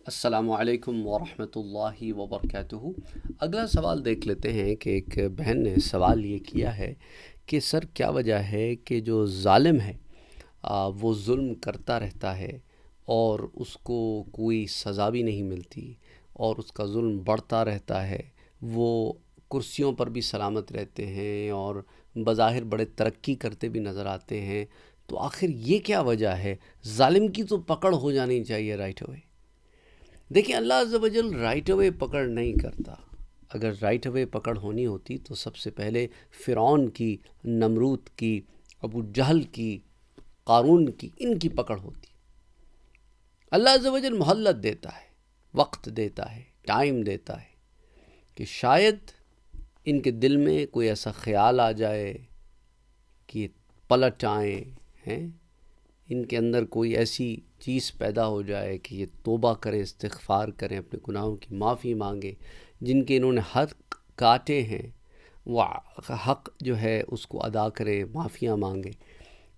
السلام علیکم ورحمۃ اللہ وبرکاتہ۔ اگلا سوال دیکھ لیتے ہیں کہ ایک بہن نے سوال یہ کیا ہے کہ سر کیا وجہ ہے کہ جو ظالم ہے وہ ظلم کرتا رہتا ہے اور اس کو کوئی سزا بھی نہیں ملتی اور اس کا ظلم بڑھتا رہتا ہے۔ وہ کرسیوں پر بھی سلامت رہتے ہیں اور بظاہر بڑے ترقی کرتے بھی نظر آتے ہیں، تو آخر یہ کیا وجہ ہے؟ ظالم کی تو پکڑ ہو جانی چاہیے رائٹ اوے۔ دیکھیں، اللہ عز و جل رائٹ اوے پکڑ نہیں کرتا۔ اگر رائٹ اوے پکڑ ہونی ہوتی تو سب سے پہلے فرعون کی، نمرود کی، ابو جہل کی، قارون کی، ان کی پکڑ ہوتی۔ اللہ عز و جل مہلت دیتا ہے، وقت دیتا ہے، ٹائم دیتا ہے کہ شاید ان کے دل میں کوئی ایسا خیال آ جائے کہ یہ پلٹ آئیں ہیں، ان کے اندر کوئی ایسی چیز پیدا ہو جائے کہ یہ توبہ کریں، استغفار کریں، اپنے گناہوں کی معافی مانگیں، جن کے انہوں نے حق کاٹے ہیں وہ حق جو ہے اس کو ادا کریں، معافیاں مانگیں۔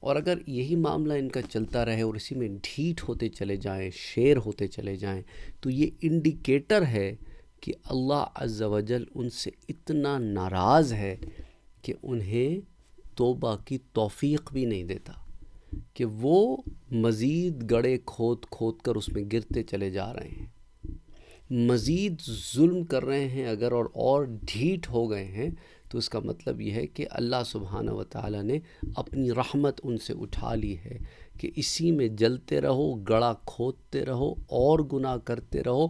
اور اگر یہی معاملہ ان کا چلتا رہے اور اسی میں ڈھیٹ ہوتے چلے جائیں، شیر ہوتے چلے جائیں، تو یہ انڈیکیٹر ہے کہ اللہ عز و جل ان سے اتنا ناراض ہے کہ انہیں توبہ کی توفیق بھی نہیں دیتا، کہ وہ مزید گڑھے کھود کھود کر اس میں گرتے چلے جا رہے ہیں، مزید ظلم کر رہے ہیں۔ اگر اور ڈھیٹ ہو گئے ہیں تو اس کا مطلب یہ ہے کہ اللہ سبحانہ و تعالیٰ نے اپنی رحمت ان سے اٹھا لی ہے کہ اسی میں جلتے رہو، گڑھا کھودتے رہو اور گناہ کرتے رہو،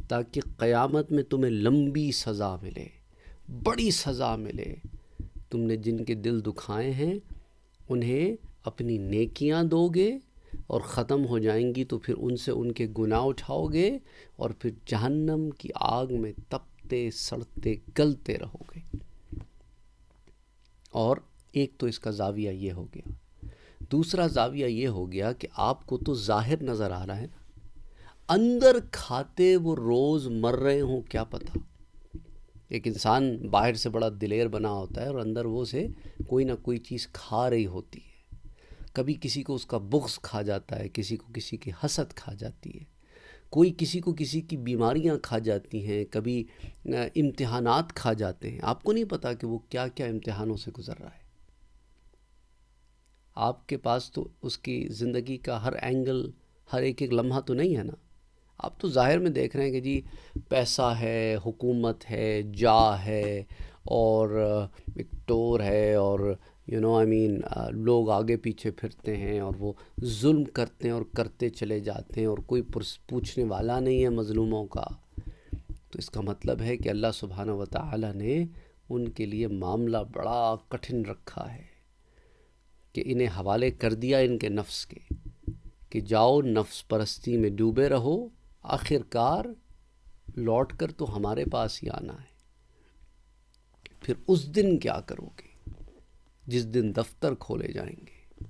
تاکہ قیامت میں تمہیں لمبی سزا ملے، بڑی سزا ملے۔ تم نے جن کے دل دکھائے ہیں انہیں اپنی نیکیاں دو گے اور ختم ہو جائیں گی، تو پھر ان سے ان کے گناہ اٹھاؤ گے اور پھر جہنم کی آگ میں تپتے سڑتے گلتے رہو گے۔ اور ایک تو اس کا زاویہ یہ ہو گیا۔ دوسرا زاویہ یہ ہو گیا کہ آپ کو تو ظاہر نظر آ رہا ہے نا، اندر کھاتے وہ روز مر رہے ہوں کیا پتہ۔ ایک انسان باہر سے بڑا دلیر بنا ہوتا ہے اور اندر وہ سے کوئی نہ کوئی چیز کھا رہی ہوتی ہے۔ کبھی کسی کو اس کا بغض کھا جاتا ہے، کسی کو کسی کی حسد کھا جاتی ہے، کوئی کسی کو کسی کی بیماریاں کھا جاتی ہیں، کبھی امتحانات کھا جاتے ہیں۔ آپ کو نہیں پتا کہ وہ کیا کیا امتحانوں سے گزر رہا ہے۔ آپ کے پاس تو اس کی زندگی کا ہر اینگل، ہر ایک ایک لمحہ تو نہیں ہے نا۔ آپ تو ظاہر میں دیکھ رہے ہیں کہ جی پیسہ ہے، حکومت ہے، جاہ ہے اور ایک ٹور ہے اور لوگ آگے پیچھے پھرتے ہیں اور وہ ظلم کرتے ہیں اور کرتے چلے جاتے ہیں اور کوئی پوچھنے والا نہیں ہے مظلوموں کا۔ تو اس کا مطلب ہے کہ اللہ سبحانہ و تعالیٰ نے ان کے لیے معاملہ بڑا کٹھن رکھا ہے کہ انہیں حوالے کر دیا ان کے نفس کے، کہ جاؤ نفس پرستی میں ڈوبے رہو، آخر کار لوٹ کر تو ہمارے پاس ہی آنا ہے۔ پھر اس دن کیا کرو گے جس دن دفتر کھولے جائیں گے؟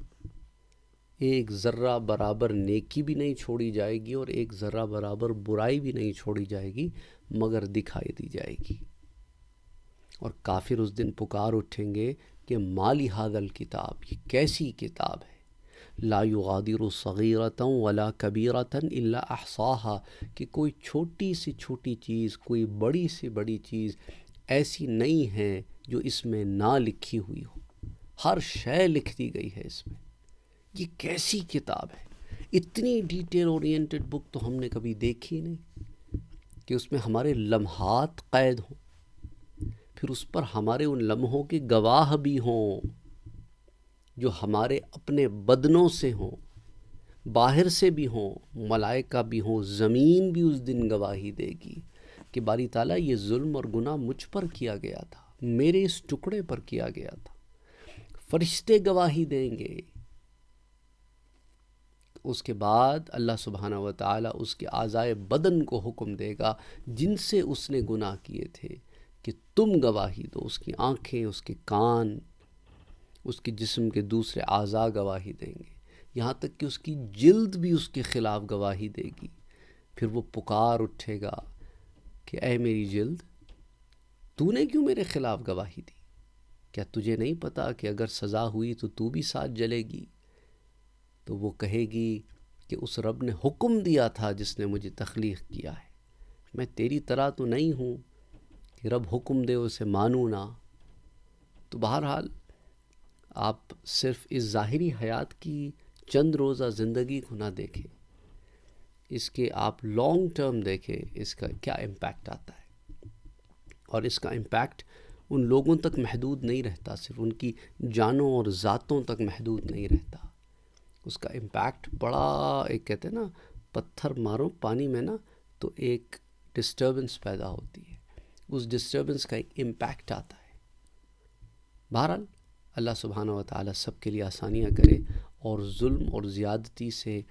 ایک ذرہ برابر نیکی بھی نہیں چھوڑی جائے گی اور ایک ذرہ برابر برائی بھی نہیں چھوڑی جائے گی مگر دکھائی دی جائے گی۔ اور کافر اس دن پکار اٹھیں گے کہ مالی ھذا الکتاب، یہ کیسی کتاب ہے، لا یغادر صغیرۃ ولا کبیرۃ الا احصاها، کہ کوئی چھوٹی سے چھوٹی چیز، کوئی بڑی سے بڑی چیز ایسی نہیں ہے جو اس میں نہ لکھی ہوئی ہو، ہر شے لکھ دی گئی ہے اس میں۔ یہ کیسی کتاب ہے؟ اتنی ڈیٹیل اورینٹڈ بک تو ہم نے کبھی دیکھی نہیں کہ اس میں ہمارے لمحات قید ہوں، پھر اس پر ہمارے ان لمحوں کے گواہ بھی ہوں جو ہمارے اپنے بدنوں سے ہوں، باہر سے بھی ہوں، ملائکہ بھی ہوں، زمین بھی اس دن گواہی دے گی کہ باری تعالیٰ یہ ظلم اور گناہ مجھ پر کیا گیا تھا، میرے اس ٹکڑے پر کیا گیا تھا۔ فرشتے گواہی دیں گے۔ اس کے بعد اللہ سبحانہ و تعالیٰ اس کے اعضائے بدن کو حکم دے گا جن سے اس نے گناہ کیے تھے کہ تم گواہی دو۔ اس کی آنکھیں، اس کے کان، اس کے جسم کے دوسرے اعضاء گواہی دیں گے، یہاں تک کہ اس کی جلد بھی اس کے خلاف گواہی دے گی۔ پھر وہ پکار اٹھے گا کہ اے میری جلد، تو نے کیوں میرے خلاف گواہی دی؟ کیا تجھے نہیں پتا کہ اگر سزا ہوئی تو تو بھی ساتھ جلے گی؟ تو وہ کہے گی کہ اس رب نے حکم دیا تھا جس نے مجھے تخلیق کیا ہے. میں تیری طرح تو نہیں ہوں کہ رب حکم دے اسے مانوں نہ. تو بہرحال آپ صرف اس ظاہری حیات کی چند روزہ زندگی کو نہ دیکھیں، اس کے آپ لانگ ٹرم دیکھیں، اس کا کیا امپیکٹ آتا ہے. اور اس کا امپیکٹ ان لوگوں تک محدود نہیں رہتا، صرف ان کی جانوں اور ذاتوں تک محدود نہیں رہتا. اس کا امپیکٹ بڑا، ایک کہتے ہیں نا پتھر مارو پانی میں نا تو ایک ڈسٹربنس پیدا ہوتی ہے، اس ڈسٹربنس کا ایک امپیکٹ آتا ہے. بہرحال اللہ سبحانہ و تعالیٰ سب کے لیے آسانیاں کرے اور ظلم اور زیادتی سے،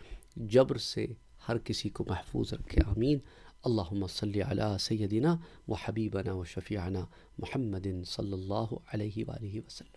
جبر سے ہر کسی کو محفوظ رکھے. آمین. اللہم صلی علی سیدنا و حبیبنا و شفیعنا محمد صلی اللہ علیہ وآلہ وسلم.